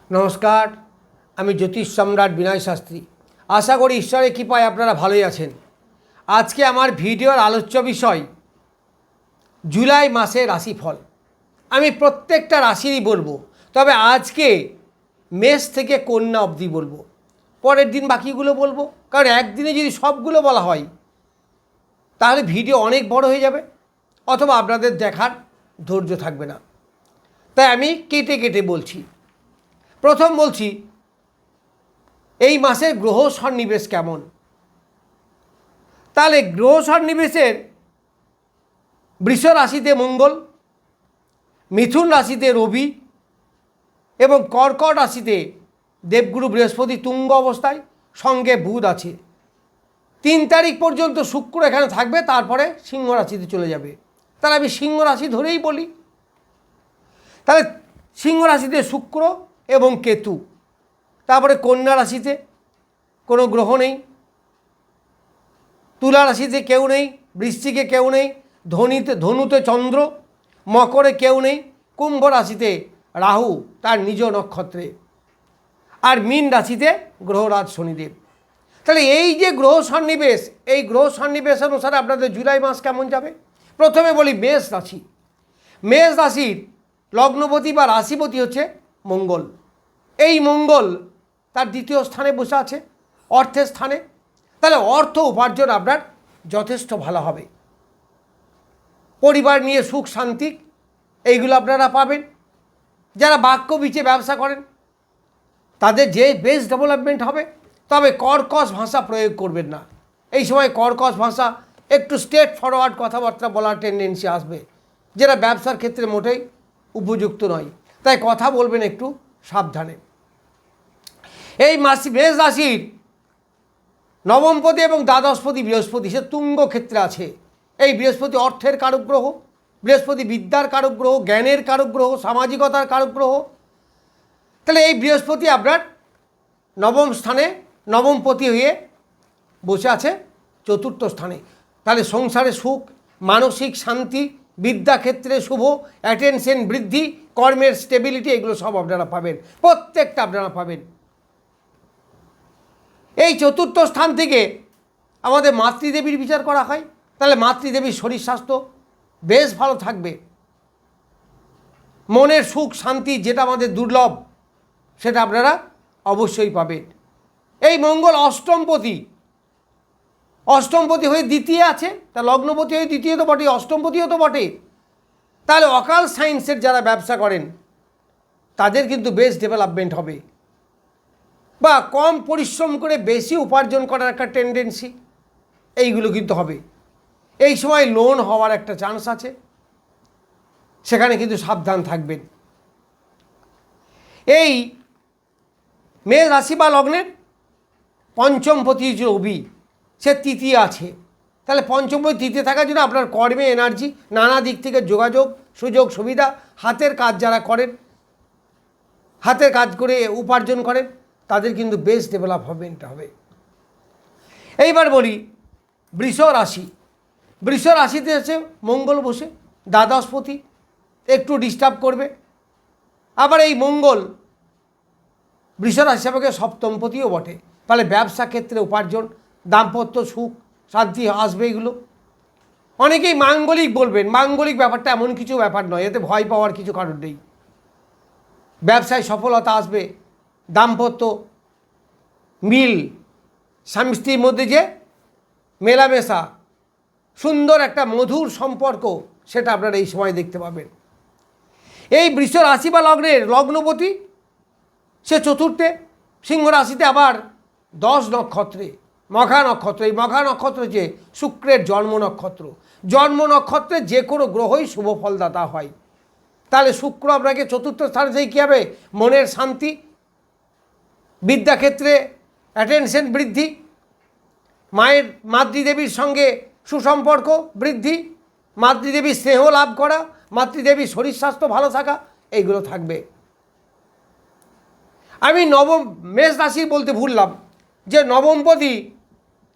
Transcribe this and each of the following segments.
নমস্কার, আমি জ্যোতিষ সম্রাট বিনয় শাস্ত্রী। আশা করি ঈশ্বরের কৃপায় আপনারা ভালোই আছেন। আজকে আমার ভিডিওর আলোচ্য বিষয় জুলাই মাসের রাশিফল। আমি প্রত্যেকটা রাশিরই বলবো, তবে আজকে মেষ থেকে কন্যা অবধি বলবো, পরের দিন বাকিগুলো বলবো। কারণ একদিনে যদি সবগুলো বলা হয় তাহলে ভিডিও অনেক বড় হয়ে যাবে, অথবা আপনাদের দেখার ধৈর্য থাকবে না। তাই আমি কেটে কেটে বলছি। প্রথম বলছি, এই মাসের গ্রহ সন্নিবেশ কেমন। তাহলে গ্রহ সন্নিবেশের বৃষ রাশিতে মঙ্গল, মিথুন রাশিতে রবি এবং কর্কট রাশিতে দেবগুরু বৃহস্পতি তুঙ্গ অবস্থায়, সঙ্গে বুধ আছে। 3 তারিখ পর্যন্ত শুক্র এখানে থাকবে, তারপরে সিংহ রাশিতে চলে যাবে। তাহলে আমি সিংহ রাশি ধরেই বলি। তাহলে সিংহ রাশিতে শুক্র এবং কেতু, তারপরে কন্যা রাশিতে কোনো গ্রহ নেই, তুলা রাশিতে কেউ নেই, বৃশ্চিকে কেউ নেই, ধনুতে চন্দ্র, মকরে কেউ নেই, কুম্ভ রাশিতে রাহু তার নিজ নক্ষত্রে, আর মীন রাশিতে গ্রহরাজ শনিদেব। তাহলে এই যে গ্রহ সন্নিবেশ, এই গ্রহ সন্নিবেশ অনুসারে আপনাদের জুলাই মাস কেমন যাবে। প্রথমে বলি মেষ রাশি। মেষ রাশির লগ্নপতি বা রাশিপতি হচ্ছে মঙ্গল। এই মঙ্গল তার দ্বিতীয় স্থানে বসে আছে, অর্থের স্থানে। তাহলে অর্থ উপার্জন আপনার যথেষ্ট ভালো হবে। পরিবার নিয়ে সুখ শান্তি এইগুলো আপনারা পাবেন। যারা বাক্য বিচে ব্যবসা করেন তাদের যে বেশ ডেভেলপমেন্ট হবে। তবে কর্কশ ভাষা প্রয়োগ করবেন না। এই সময় কর্কশ ভাষা, একটু স্ট্রেট ফরওয়ার্ড কথাবার্তা বলার টেন্ডেন্সি আসবে, যেটা ব্যবসার ক্ষেত্রে মোটেই উপযুক্ত নয়। তাই কথা বলবেন একটু সাবধানে। এই মেষ রাশির নবমপতি এবং দ্বাদশপতি বৃহস্পতি, সে তুঙ্গ ক্ষেত্রে আছে। এই বৃহস্পতি অর্থের কারক গ্রহ, বৃহস্পতি বিদ্যার কারক গ্রহ, জ্ঞানের কারক গ্রহ, সামাজিকতার কারক গ্রহ। তাহলে এই বৃহস্পতি আপনার নবম স্থানে নবমপতি হয়ে বসে আছে চতুর্থ স্থানে। তাহলে সংসারে সুখ, মানসিক শান্তি, বিদ্যাক্ষেত্রে শুভ, অ্যাটেনশন বৃদ্ধি, কর্মের স্টেবিলিটি, এগুলো সব আপনারা পাবেন, প্রত্যেকটা আপনারা পাবেন। এই চতুর্থ স্থান থেকে আমাদের মাতৃদেবীর বিচার করা হয়। তাহলে মাতৃদেবীর শরীর স্বাস্থ্য বেশ ভালো থাকবে। মনের সুখ শান্তি যেটা আমাদের দুর্লভ, সেটা আপনারা অবশ্যই পাবেন। এই মঙ্গল অষ্টমপতি হয়ে দ্বিতীয় আছে, তা লগ্নপতি হয়ে দ্বিতীয় তো বটে, অষ্টমপতিও তো বটে। তাহলে অকাল সায়েন্সের যারা ব্যবসা করেন তাদের কিন্তু বেশ ডেভেলপমেন্ট হবে, বা কম পরিশ্রম করে বেশি উপার্জন করার একটা টেন্ডেন্সি, এইগুলো কিন্তু হবে। এই সময় লোন হওয়ার একটা চান্স আছে, সেখানে কিন্তু সাবধান থাকবেন। এই মেষ রাশি বা লগ্নের পঞ্চমপতি রবি, সে তৃতীয় আছে। তাহলে পঞ্চমপতি তৃতীয় থাকার জন্য আপনার কর্মে এনার্জি, নানা দিক থেকে যোগাযোগ, সুযোগ সুবিধা, হাতের কাজ যারা করেন, হাতের কাজ করে উপার্জন করেন, তাদের কিন্তু বেশ ডেভেলপমেন্ট হবে। এইবার বলি বৃষ রাশি। বৃষ রাশিতে আছে মঙ্গল বসে, দ্বাদশপতি, একটু ডিস্টার্ব করবে। আবার এই মঙ্গল বৃষ রাশি হিসাবে সপ্তমপতিও বটে। তাহলে ব্যবসা ক্ষেত্রে উপার্জন, দাম্পত্য সুখ শান্তি আসবে। এগুলো অনেকেই মাঙ্গলিক বলবেন, মাঙ্গলিক ব্যাপারটা এমন কিছু ব্যাপার নয়, এতে ভয় পাওয়ার কিছু কারণ নেই। ব্যবসায় সফলতা আসবে, দাম্পত্য মিল, স্বামী স্ত্রীর মধ্যে যে মেলামেশা, সুন্দর একটা মধুর সম্পর্ক, সেটা আপনারা এই সময় দেখতে পাবেন। এই বৃষ রাশি বা লগ্নের লগ্নপতি সে চতুর্থে, সিংহ রাশিতে আবার 10 নক্ষত্রে, মঘা নক্ষত্র। এই মঘা নক্ষত্র যে শুক্রের জন্ম নক্ষত্র, জন্ম নক্ষত্রে যে কোনো গ্রহই শুভ ফলদাতা হয়। তাহলে শুক্র আপনাকে চতুর্থ স্থানে থেকে কী হবে, মনের শান্তি, বিদ্যাক্ষেত্রে অ্যাটেনশন বৃদ্ধি, মাতৃদেবীর সঙ্গে সুসম্পর্ক বৃদ্ধি, মাতৃদেবীর স্নেহ লাভ করা, মাতৃদেবীর শরীর স্বাস্থ্য ভালো থাকা, এইগুলো থাকবে। আমি মেষ রাশির বলতে ভুললাম যে নবমপতি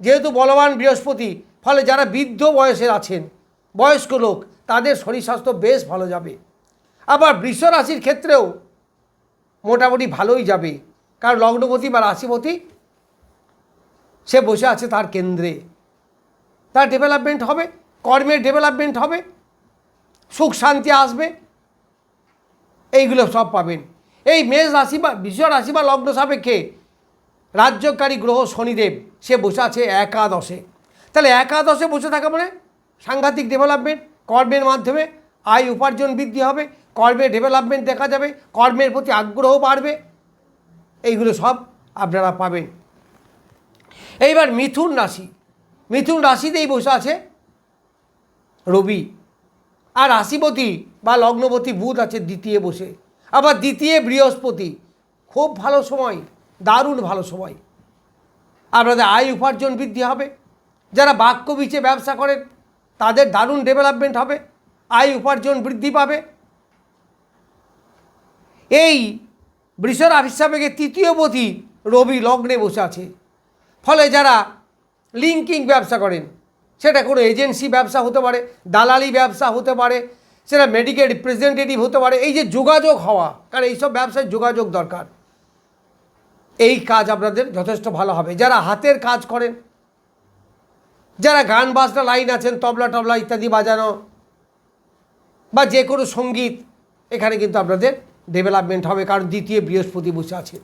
যেহেতু বলবান বৃহস্পতি, ফলে যারা বৃদ্ধ বয়সের আছেন, বয়স্ক লোক, তাদের শরীর স্বাস্থ্য বেশ ভালো যাবে। আবার বৃষ রাশির ক্ষেত্রেও মোটামুটি ভালোই যাবে, কারণ লগ্নপতি বা রাশিপতি সে বসে আছে তার কেন্দ্রে, তার ডেভেলপমেন্ট হবে, কর্মের ডেভেলপমেন্ট হবে, সুখ শান্তি আসবে, এইগুলো সব পাবেন। এই মেষ রাশি বা বৃষ রাশি বা লগ্ন সাপেক্ষে রাজ্যকারী গ্রহ শনিদেব সে বসে আছে একাদশে। তাহলে একাদশে বসে থাকা মানে সাংঘাতিক ডেভেলপমেন্ট, কর্মের মাধ্যমে আয় উপার্জন বৃদ্ধি হবে, কর্মের ডেভেলপমেন্ট দেখা যাবে, কর্মের প্রতি আগ্রহ বাড়বে, এইগুলো সব আপনারা পাবেন। এইবার মিথুন রাশি, মিথুন রাশিতেই বসে আছে রবি, আর রাশিপতি বা লগ্নপতি বুধ আছে দ্বিতীয় বসে, আবার দ্বিতীয় বৃহস্পতি। খুব ভালো সময়, দারুণ ভালো সময়, আপনাদের আয় উপার্জন বৃদ্ধি হবে। যারা বাক্য বিচে ব্যবসা করেন তাদের দারুণ ডেভেলপমেন্ট হবে, আয় উপার্জন বৃদ্ধি পাবে। এই বৃষ রাশি সাপেক্ষে তৃতীয়পতি রবি লগ্নে বসে আছে, ফলে যারা লিঙ্কিং ব্যবসা করেন, সেটা কোনো এজেন্সি ব্যবসা হতে পারে, দালালি ব্যবসা হতে পারে, সেটা মেডিকেল রিপ্রেজেন্টেটিভ হতে পারে, এই যে যোগাযোগ হওয়া, কারণ এইসব ব্যবসায় যোগাযোগ দরকার, এই কাজ আপনাদের যথেষ্ট ভালো হবে। যারা হাতের কাজ করেন, যারা গান বাজনা লাইন আছেন, তবলা টবলা ইত্যাদি বাজানো বা যে কোনো সঙ্গীত, এখানে কিন্তু আপনাদের ডেভেলপমেন্ট হবে, কারণ দ্বিতীয় বৃহস্পতি বসে আছে।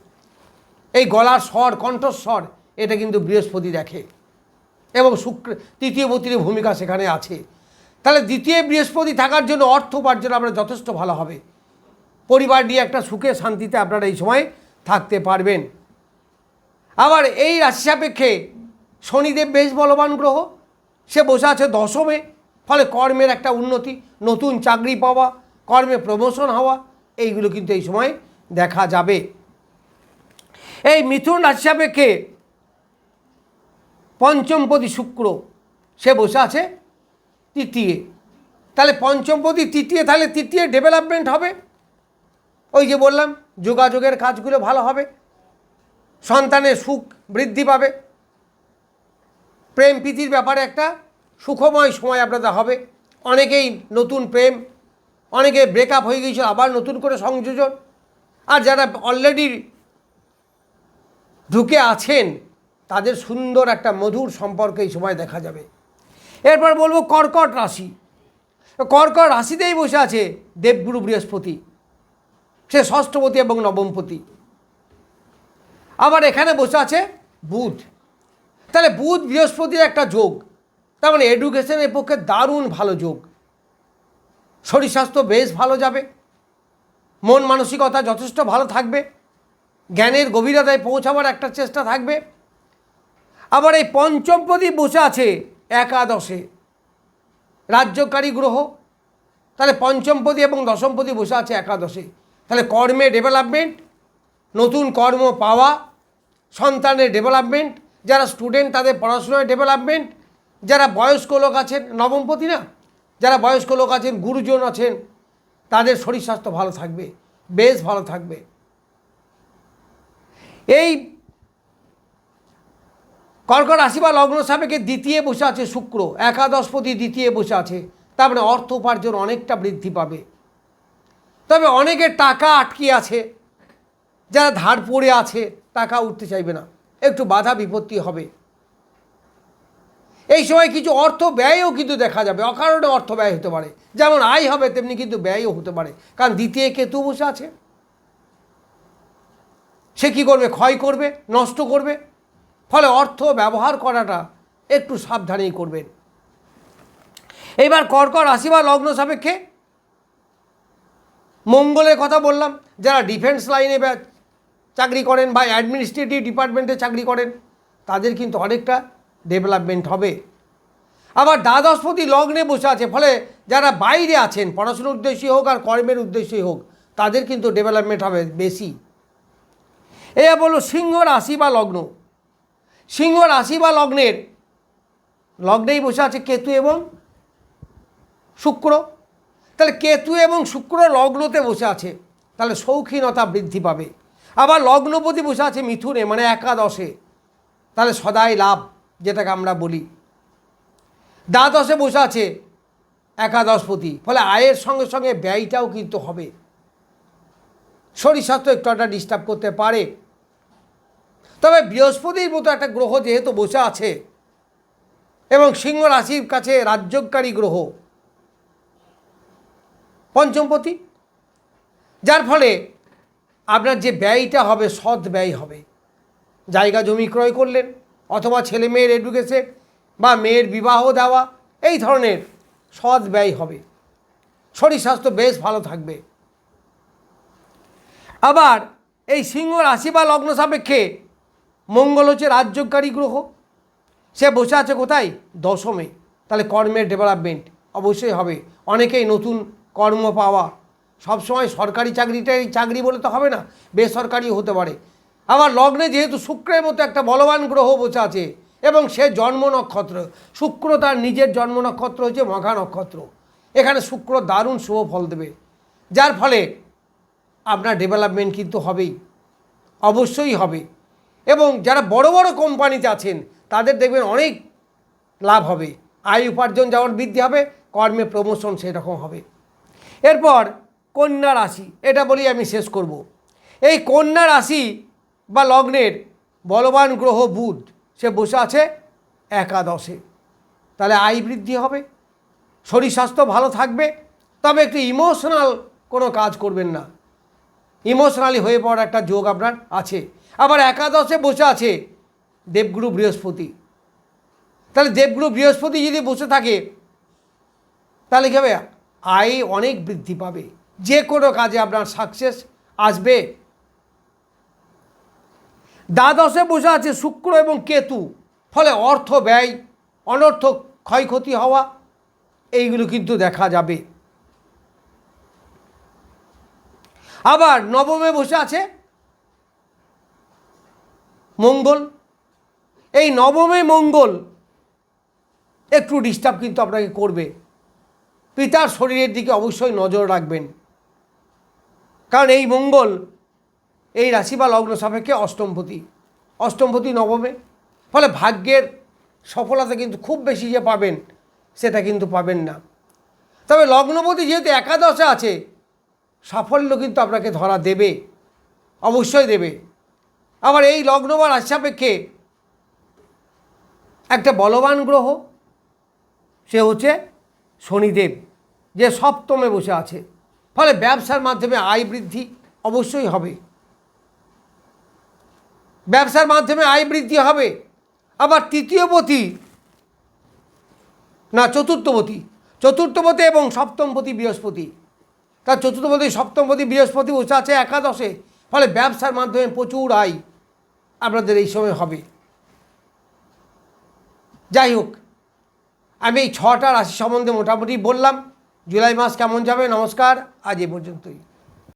এই গলার স্বর, কণ্ঠস্বর, এটা কিন্তু বৃহস্পতি দেখে, এবং শুক্র তৃতীয়পতির ভূমিকা সেখানে আছে। তাহলে দ্বিতীয় বৃহস্পতি থাকার জন্য অর্থ উপার্জন আপনার যথেষ্ট ভালো হবে, পরিবার নিয়ে একটা সুখে শান্তিতে আপনারা এই সময় থাকতে পারবেন। আবার এই রাশি সাপেক্ষে শনিদেব বেশ বলবান গ্রহ, সে বসে আছে দশমে, ফলে কর্মের একটা উন্নতি, নতুন চাকরি পাওয়া, কর্মে প্রমোশন হওয়া, এইগুলো কিন্তু এই সময় দেখা যাবে। এই মিথুন রাশি সাপেক্ষে পঞ্চমপতি শুক্র সে বসে আছে তৃতীয়, তাহলে পঞ্চমপতি তৃতীয়, তাহলে তৃতীয় ডেভেলপমেন্ট হবে। ওই যে বললাম যোগাযোগের কাজগুলো ভালো হবে, সন্তানের সুখ বৃদ্ধি পাবে, প্রেম প্রীতির ব্যাপারে একটা সুখময় সময় আপনাদের হবে। অনেকেই নতুন প্রেম, অনেকে ব্রেকআপ হয়ে গিয়েছিল, আবার নতুন করে সংযোজন, আর যারা অলরেডি ঢুকে আছেন তাদের সুন্দর একটা মধুর সম্পর্ক এই সময় দেখা যাবে। এরপর বলবো কর্কট রাশি। কর্কট রাশিতেই বসে আছে দেবগুরু বৃহস্পতি, সে ষষ্ঠপতি এবং নবমপতি। আবার এখানে বসে আছে বুধ, তাহলে বুধ বৃহস্পতির একটা যোগ, তার মানে এডুকেশনের পক্ষে দারুণ ভালো যোগ। শরীর স্বাস্থ্য বেশ ভালো যাবে, মন মানসিকতা যথেষ্ট ভালো থাকবে, জ্ঞানের গভীরতায় পৌঁছাবার একটা চেষ্টা থাকবে। আবার এই পঞ্চমপতি বসে আছে একাদশে, রাজ্যকারী গ্রহ, তাহলে পঞ্চমপতি এবং দশমপতি বসে আছে একাদশে, তাহলে কর্মে ডেভেলপমেন্ট, নতুন কর্ম পাওয়া, সন্তানের ডেভেলপমেন্ট, যারা স্টুডেন্ট তাদের পড়াশোনায় ডেভেলপমেন্ট, যারা বয়স্ক লোক আছেন, নবমপতি না, যারা বয়স্ক লোক আছেন, গুরুজন আছেন, তাদের শরীর স্বাস্থ্য ভালো থাকবে, বেশ ভালো থাকবে। এই কর্কট রাশি বা লগ্ন সাপেক্ষে দ্বিতীয় বসে আছে শুক্র, একাদশপতি দ্বিতীয় বসে আছে, তার মানে অর্থ উপার্জন অনেকটা বৃদ্ধি পাবে। তবে অনেকের টাকা আটকে আছে, যারা ধার পড়ে আছে, টাকা উঠতে চাইবে না, একটু বাধা বিপত্তি হবে। এই সময় কিছু অর্থ ব্যয়ও কিন্তু দেখা যাবে, অকারণে অর্থ ব্যয় হতে পারে, যেমন আয় হবে তেমনি কিন্তু ব্যয়ও হতে পারে, কারণ দ্বিতীয় কেতু বসে আছে, সে কী করবে, ক্ষয় করবে, নষ্ট করবে, ফলে অর্থ ব্যবহার করাটা একটু সাবধানেই করবেন। এইবার কর্কট রাশি বা লগ্ন সাপেক্ষে মঙ্গলের কথা বললাম, যারা ডিফেন্স লাইনে চাকরি করেন বা অ্যাডমিনিস্ট্রেটিভ ডিপার্টমেন্টে চাকরি করেন, তাদের কিন্তু অনেকটা ডেভেলপমেন্ট হবে। আবার দ্বাদশপতি লগ্নে বসে আছে, ফলে যারা বাইরে আছেন, পড়াশোনার উদ্দেশ্যে হোক আর কর্মের উদ্দেশ্যে হোক, তাদের কিন্তু ডেভেলপমেন্ট হবে বেশি। এবার বললো সিংহ রাশি বা লগ্ন। সিংহ রাশি বা লগ্নেই বসে আছে কেতু এবং শুক্র, তাহলে কেতু এবং শুক্র লগ্নতে বসে আছে, তাহলে শৌখিনতা বৃদ্ধি পাবে। আবার লগ্নপতি বসে আছে মিথুনে, মানে একাদশে, তাহলে সদাই লাভ যেটাকে আমরা বলি। দ্বাদশে বসে আছে একাদশপতি, ফলে আয়ের সঙ্গে সঙ্গে ব্যয়টাও কিন্তু হবে। শরীর স্বাস্থ্য একটু একটা ডিস্টার্ব করতে পারে। তবে বৃহস্পতির মতো একটা গ্রহ যেহেতু বসে আছে এবং সিংহ রাশির কাছে রাজ্যকারী গ্রহ পঞ্চমপতি, যার ফলে আপনার যে ব্যয়টা হবে সৎ ব্যয় হবে। জায়গা জমি ক্রয় করলেন অথবা ছেলে মেয়ের এডুকেশন বা মেয়ের বিবাহ দেওয়া, এই ধরনের সৎ ব্যয় হবে। শরীর স্বাস্থ্য বেশ ভালো থাকবে। আবার এই সিংহ রাশি বা লগ্ন সাপেক্ষে মঙ্গল হচ্ছে রাজ্যকারী গ্রহ, সে বসে আছে কোথায়? দশমে। তাহলে কর্মের ডেভেলপমেন্ট অবশ্যই হবে। অনেকেই নতুন কর্ম পাওয়া, সবসময় সরকারি চাকরিটাই চাকরি বলে তো হবে না, বেসরকারিও হতে পারে। আবার লগ্নে যেহেতু শুক্রের মতো একটা বলবান গ্রহ বসে আছে এবং সে জন্ম নক্ষত্র, শুক্র তার নিজের জন্ম নক্ষত্র হচ্ছে মঘা নক্ষত্র, এখানে শুক্র দারুণ শুভ ফল দেবে, যার ফলে আপনার ডেভেলপমেন্ট কিন্তু হবেই, অবশ্যই হবে। এবং যারা বড় বড় কোম্পানিতে আছেন তাদের দেখবেন অনেক লাভ হবে, আয় উপার্জন যেমন বৃদ্ধি হবে, কর্মে প্রমোশন সেরকম হবে। এরপর কন্যা রাশি, এটা বলি আমি শেষ করব। এই কন্যা রাশি বা লগ্নের বলবান গ্রহ বুধ, সে বসে আছে একাদশে। তাহলে আয় বৃদ্ধি হবে, শরীর স্বাস্থ্য ভালো থাকবে। তবে একটু ইমোশনাল কোনো কাজ করবেন না, ইমোশনালি হয়ে পড়ার একটা যোগ আপনার আছে। আবার একাদশে বসে আছে দেবগুরু বৃহস্পতি। তাহলে দেবগুরু বৃহস্পতি যদি বসে থাকে তাহলে কী হবে? আয় অনেক বৃদ্ধি পাবে, যে কোনো কাজে আপনার সাকসেস আসবে। দ্বাদশে বসে আছে শুক্র এবং কেতু, ফলে অর্থ ব্যয়, অনর্থক ক্ষয়ক্ষতি হওয়া, এইগুলো কিন্তু দেখা যাবে। আবার নবমে বসে আছে মঙ্গল। এই নবমে মঙ্গল একটু ডিস্টার্ব কিন্তু আপনাকে করবে। পিতার শরীরের দিকে অবশ্যই নজর রাখবেন, কারণ এই মঙ্গল এই রাশি বা লগ্ন সাপেক্ষে অষ্টমপতি নবমে, ফলে ভাগ্যের সফলতা কিন্তু খুব বেশি যে পাবেন সেটা কিন্তু পাবেন না। তবে লগ্নপতি যেহেতু একাদশে আছে, সাফল্য কিন্তু আপনাকে ধরা দেবে, অবশ্যই দেবে। আবার এই লগ্ন বা রাশি সাপেক্ষে একটা বলবান গ্রহ, সে হচ্ছে শনিদেব, যে সপ্তমে বসে আছে, ফলে ব্যবসার মাধ্যমে আয় বৃদ্ধি অবশ্যই হবে, ব্যবসার মাধ্যমে আয় বৃদ্ধি হবে। আবার চতুর্থপতি এবং সপ্তমপতি বৃহস্পতি, তার চতুর্থপতি সপ্তমপতি বৃহস্পতি বসে আছে একাদশে, ফলে ব্যবসার মাধ্যমে প্রচুর আয় আপনাদের এই সময় হবে। যাই হোক, আমি এই 6টা রাশি সম্বন্ধে মোটামুটি বললাম। জুলাই মাস কেমন যাবে? নমস্কার, আজ এ পর্যন্তই।